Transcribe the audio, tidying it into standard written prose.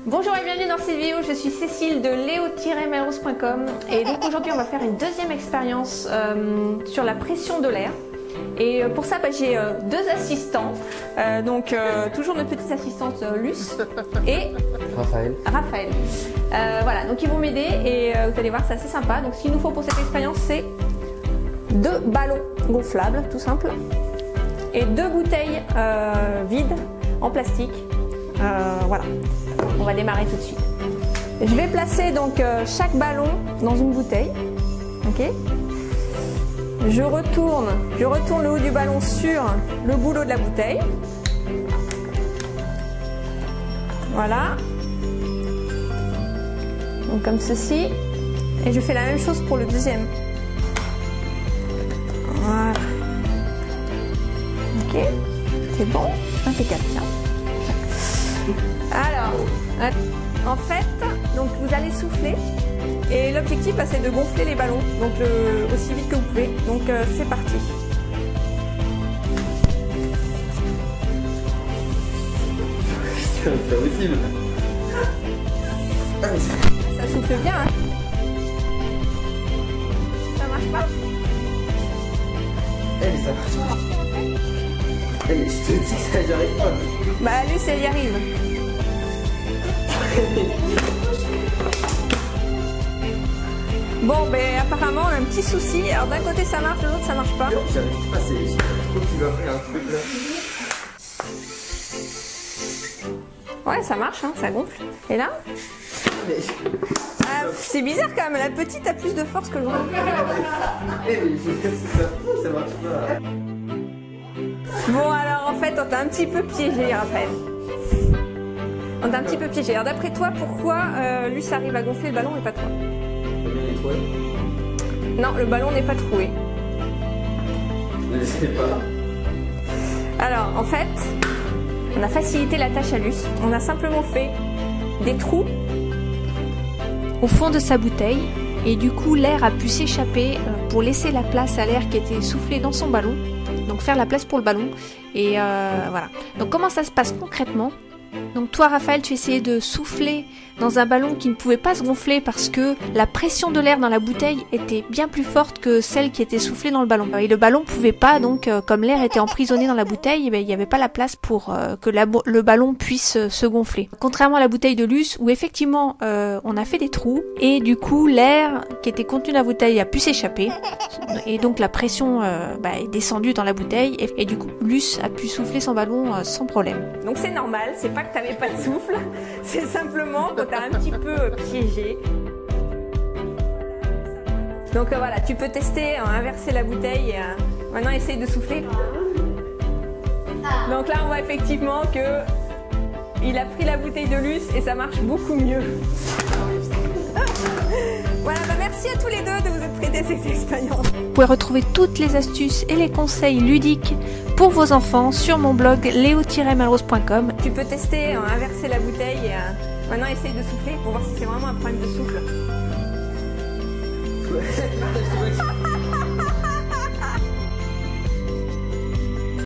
Bonjour et bienvenue dans cette vidéo, je suis Cécile de leo-melrose.com et donc aujourd'hui on va faire une deuxième expérience sur la pression de l'air. Et pour ça j'ai deux assistants, toujours notre petite assistante Luce et Raphaël. Voilà, donc ils vont m'aider et vous allez voir, c'est assez sympa. Donc ce qu'il nous faut pour cette expérience, c'est 2 ballons gonflables, tout simple, et 2 bouteilles vides en plastique. Voilà, on va démarrer tout de suite. Je vais placer donc chaque ballon dans une bouteille. Ok. Je retourne le haut du ballon sur le boulot de la bouteille. Voilà. Donc comme ceci. Et je fais la même chose pour le deuxième. Voilà. Ok. C'est bon. Impeccable. Tiens. Alors, en fait, donc vous allez souffler. Et l'objectif, c'est de gonfler les ballons, donc aussi vite que vous pouvez. Donc c'est parti. C'est possible. Ça souffle bien, hein. Ça marche pas? Eh mais ça marche pas. Eh mais je te dis que ça, j'y arrive pas. Bah Luce, elle y arrive. Bon, ben apparemment on a un petit souci. Alors d'un côté ça marche, de l'autre ça marche pas. J'arrive pas, c'est trop que tu vas faire un truc là. Ouais, ça marche, hein, ça gonfle. Et là Mais... c'est bizarre quand même, la petite a plus de force que le grand. Eh mais ça marche pas. Bon alors en fait on t'a un petit peu piégé, Raphaël. On t'a un petit peu piégé. Alors d'après toi, pourquoi Luce arrive à gonfler le ballon et pas toi? Non, le ballon n'est pas troué. Je sais pas. Alors en fait, on a facilité la tâche à Luce. On a simplement fait des trous au fond de sa bouteille et du coup l'air a pu s'échapper pour laisser la place à l'air qui était soufflé dans son ballon. Donc faire la place pour le ballon et voilà. Donc comment ça se passe concrètement? Donc toi Raphaël, tu essayais de souffler dans un ballon qui ne pouvait pas se gonfler parce que la pression de l'air dans la bouteille était bien plus forte que celle qui était soufflée dans le ballon. Et le ballon pouvait pas, donc comme l'air était emprisonné dans la bouteille, il n'y avait pas la place pour que le ballon puisse se gonfler. Contrairement à la bouteille de Luce où effectivement on a fait des trous et du coup l'air qui était contenu dans la bouteille a pu s'échapper et donc la pression est descendue dans la bouteille et du coup Luce a pu souffler son ballon sans problème. Donc c'est normal, c'est pas que t'avais pas de souffle, c'est simplement que t'as un petit peu piégé. Donc voilà, tu peux tester, inverser la bouteille et maintenant essaye de souffler. Donc là on voit effectivement que il a pris la bouteille de Luce et ça marche beaucoup mieux. Voilà, merci à tous les deux de vous être prêtés à cette expérience. Vous pouvez retrouver toutes les astuces et les conseils ludiques pour vos enfants sur mon blog leo-melrose.com. Tu peux tester, inverser la bouteille et maintenant essaye de souffler pour voir si c'est vraiment un problème de souffle.